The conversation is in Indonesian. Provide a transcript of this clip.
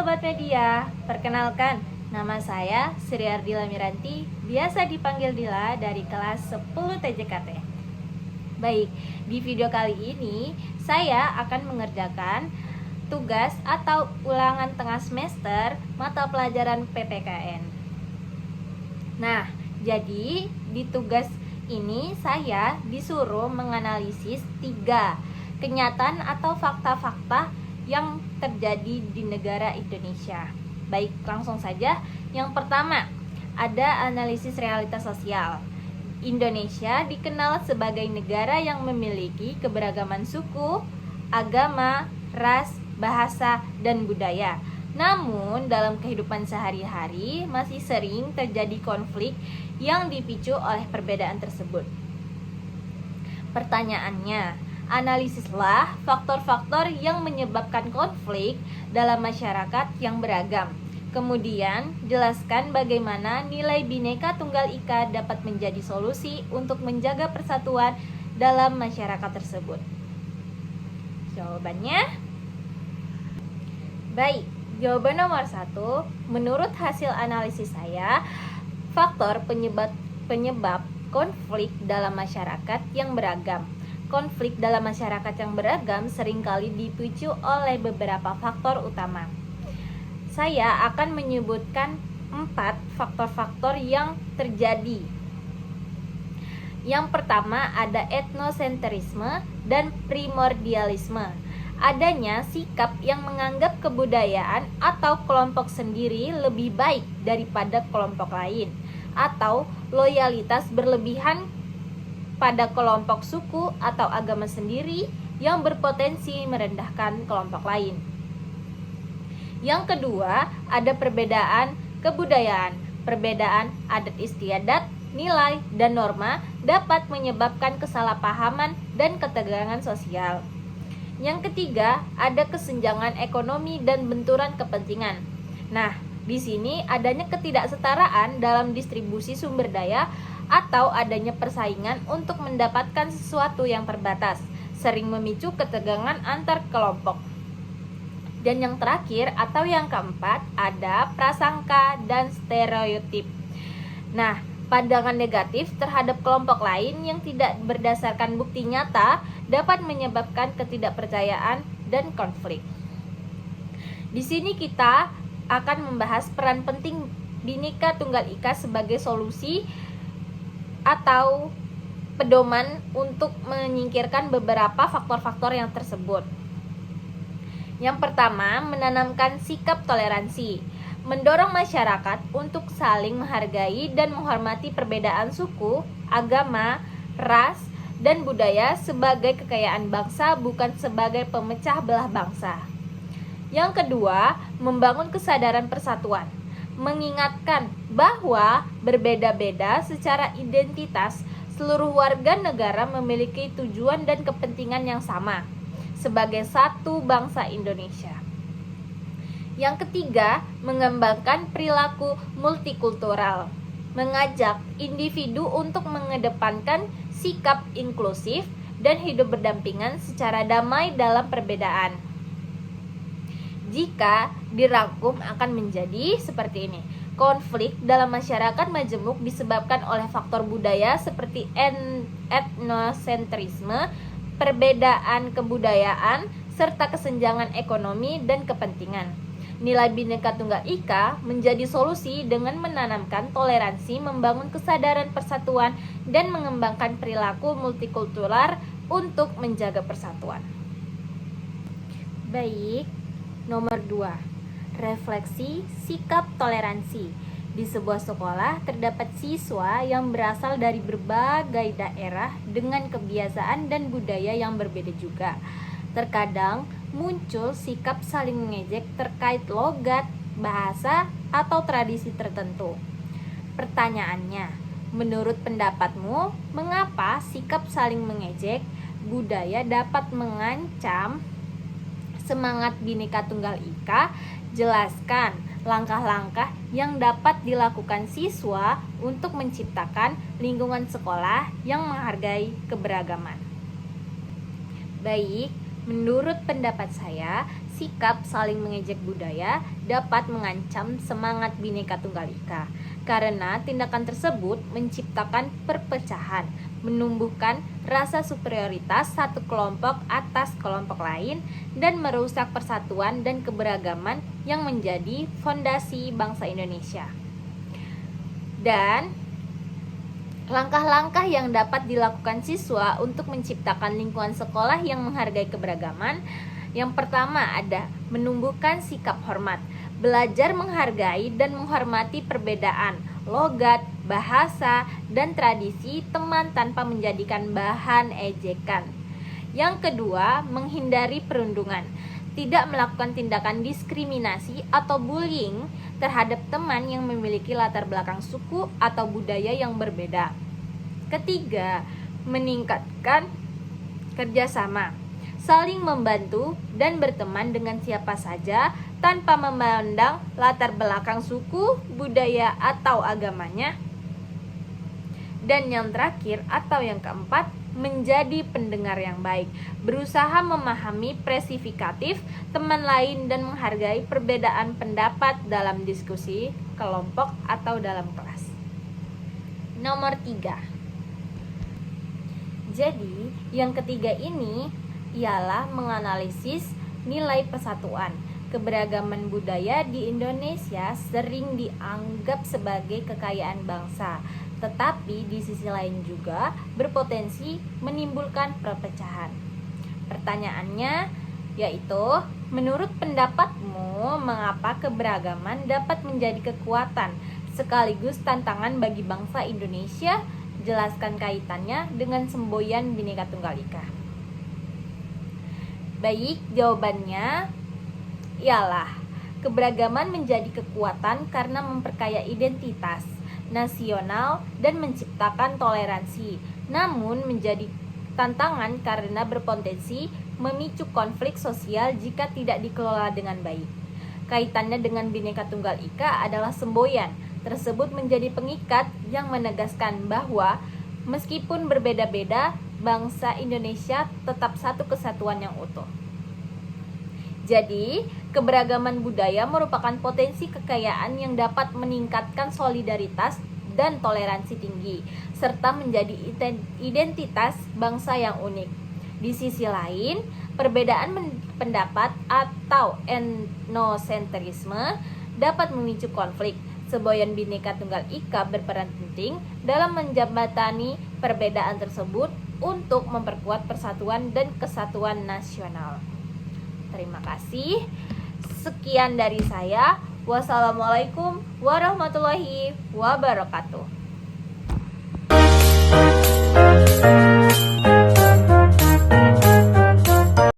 Sobat Media, perkenalkan, nama saya Sri Ardila Miranti, biasa dipanggil Dila dari kelas 10 TJKT. Baik, di video kali ini saya akan mengerjakan tugas atau ulangan tengah semester mata pelajaran PPKN. Nah, jadi di tugas ini saya disuruh menganalisis 3 kenyataan atau fakta-fakta yang terjadi di negara Indonesia. Baik, langsung saja. Yang pertama, ada analisis realitas sosial. Indonesia dikenal sebagai negara yang memiliki keberagaman suku, agama, ras, bahasa, dan budaya. Namun, dalam kehidupan sehari-hari masih sering terjadi konflik yang dipicu oleh perbedaan tersebut. Pertanyaannya, analisislah faktor-faktor yang menyebabkan konflik dalam masyarakat yang beragam. Kemudian, jelaskan bagaimana nilai Bhinneka Tunggal Ika dapat menjadi solusi untuk menjaga persatuan dalam masyarakat tersebut. Jawabannya? Baik, jawaban nomor 1, menurut hasil analisis saya, faktor penyebab konflik dalam masyarakat yang beragam. Konflik dalam masyarakat yang beragam seringkali dipicu oleh beberapa faktor utama. Saya akan menyebutkan 4 faktor-faktor yang terjadi. Yang pertama ada etnosentrisme dan primordialisme. Adanya sikap yang menganggap kebudayaan atau kelompok sendiri lebih baik daripada kelompok lain, atau loyalitas berlebihan pada kelompok suku atau agama sendiri yang berpotensi merendahkan kelompok lain. Yang kedua, ada perbedaan kebudayaan. Perbedaan adat istiadat, nilai, dan norma dapat menyebabkan kesalahpahaman dan ketegangan sosial. Yang ketiga, ada kesenjangan ekonomi dan benturan kepentingan. Nah, di sini adanya ketidaksetaraan dalam distribusi sumber daya atau adanya persaingan untuk mendapatkan sesuatu yang terbatas, sering memicu ketegangan antar kelompok. Dan yang terakhir atau yang keempat ada prasangka dan stereotip. Nah, pandangan negatif terhadap kelompok lain yang tidak berdasarkan bukti nyata dapat menyebabkan ketidakpercayaan dan konflik. Di sini kita akan membahas peran penting Bhinneka Tunggal Ika sebagai solusi atau pedoman untuk menyingkirkan beberapa faktor-faktor yang tersebut. Yang pertama, menanamkan sikap toleransi, mendorong masyarakat untuk saling menghargai dan menghormati perbedaan suku, agama, ras, dan budaya sebagai kekayaan bangsa, bukan sebagai pemecah belah bangsa. Yang kedua, membangun kesadaran persatuan, mengingatkan bahwa berbeda-beda secara identitas, seluruh warga negara memiliki tujuan dan kepentingan yang sama sebagai satu bangsa Indonesia. Yang ketiga, mengembangkan perilaku multikultural, mengajak individu untuk mengedepankan sikap inklusif dan hidup berdampingan secara damai dalam perbedaan. Jika dirangkum akan menjadi seperti ini. Konflik dalam masyarakat majemuk disebabkan oleh faktor budaya seperti etnosentrisme, perbedaan kebudayaan, serta kesenjangan ekonomi dan kepentingan. Nilai Bhinneka Tunggal Ika menjadi solusi dengan menanamkan toleransi, membangun kesadaran persatuan, dan mengembangkan perilaku multikultural untuk menjaga persatuan. Baik. Nomor 2, refleksi sikap toleransi. Di sebuah sekolah terdapat siswa yang berasal dari berbagai daerah dengan kebiasaan dan budaya yang berbeda juga. Terkadang muncul sikap saling mengejek terkait logat, bahasa, atau tradisi tertentu. Pertanyaannya, menurut pendapatmu, mengapa sikap saling mengejek budaya dapat mengancam semangat Bhinneka Tunggal Ika? Jelaskan langkah-langkah yang dapat dilakukan siswa untuk menciptakan lingkungan sekolah yang menghargai keberagaman. Baik, menurut pendapat saya, sikap saling mengejek budaya dapat mengancam semangat Bhinneka Tunggal Ika, karena tindakan tersebut menciptakan perpecahan, menumbuhkan rasa superioritas satu kelompok atas kelompok lain, dan merusak persatuan dan keberagaman yang menjadi fondasi bangsa Indonesia. Dan langkah-langkah yang dapat dilakukan siswa untuk menciptakan lingkungan sekolah yang menghargai keberagaman. Yang pertama ada menumbuhkan sikap hormat, belajar menghargai dan menghormati perbedaan logat, bahasa, dan tradisi teman tanpa menjadikan bahan ejekan. Yang kedua, menghindari perundungan, tidak melakukan tindakan diskriminasi atau bullying terhadap teman yang memiliki latar belakang suku atau budaya yang berbeda. Ketiga, meningkatkan kerjasama, saling membantu dan berteman dengan siapa saja tanpa memandang latar belakang suku, budaya, atau agamanya. Dan yang terakhir atau yang keempat, menjadi pendengar yang baik, berusaha memahami presifikatif teman lain dan menghargai perbedaan pendapat dalam diskusi, kelompok, atau dalam kelas. Nomor 3. Jadi, yang ketiga ini ialah menganalisis nilai persatuan. Keberagaman budaya di Indonesia sering dianggap sebagai kekayaan bangsa, tetapi di sisi lain juga berpotensi menimbulkan perpecahan. Pertanyaannya yaitu, menurut pendapatmu, mengapa keberagaman dapat menjadi kekuatan sekaligus tantangan bagi bangsa Indonesia? Jelaskan kaitannya dengan semboyan Bhinneka Tunggal Ika. Baik, jawabannya ialah keberagaman menjadi kekuatan karena memperkaya identitas nasional dan menciptakan toleransi, namun menjadi tantangan karena berpotensi memicu konflik sosial jika tidak dikelola dengan baik. Kaitannya dengan Bhinneka Tunggal Ika adalah semboyan tersebut menjadi pengikat yang menegaskan bahwa meskipun berbeda-beda, bangsa Indonesia tetap satu kesatuan yang utuh. Jadi, keberagaman budaya merupakan potensi kekayaan yang dapat meningkatkan solidaritas dan toleransi tinggi, serta menjadi identitas bangsa yang unik. Di sisi lain, perbedaan pendapat atau etnosentrisme dapat memicu konflik. Semboyan Bhinneka Tunggal Ika berperan penting dalam menjembatani perbedaan tersebut untuk memperkuat persatuan dan kesatuan nasional. Terima kasih. Sekian dari saya. Wassalamualaikum warahmatullahi wabarakatuh.